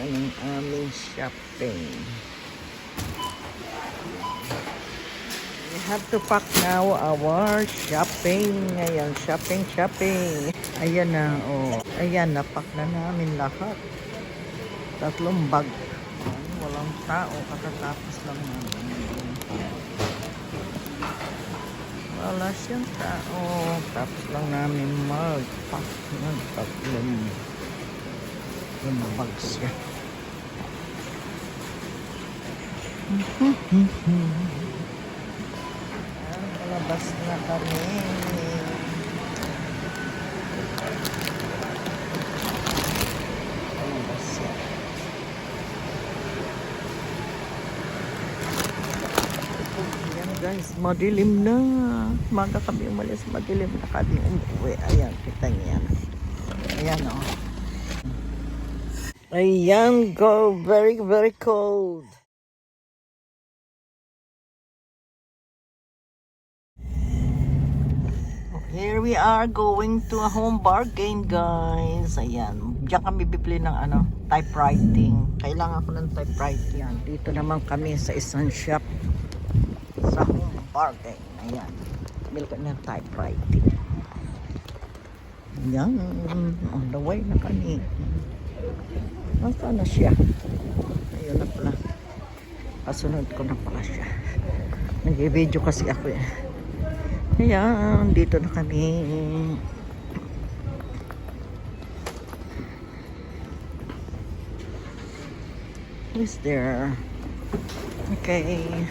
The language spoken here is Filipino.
yan ang aming shopping. We have to pack now our shopping. Ayan, shopping. Ayan na, oh. Ayan, napak na namin lahat. 3 bag. Walang tao, kakatapos lang namin. Wala siyang tao. Tapos lang namin mag-pack ng 3 bags siya. Palabas na kami. Palabas siya. Ayan guys, madilim na. Maga kami umalis, madilim na kami umuwi. Ayan, kita niya. Ayan o. Oh. Ayan, go. Very, very cold. Here we are going to a home bargain, guys. Ayan. Diyan kami bibili ng typewriting. Kailangan ko ng typewriting. Yan. Dito naman kami sa isang shop sa home bargain. Ayan. Bili ko ng typewriting. Ayan. On the way na kami. Nasaan na siya? Ayun na pala. Kasunod ko na pala siya. Nag-video kasi ako eh. Ayan, dito na kami. Who's there? Okay.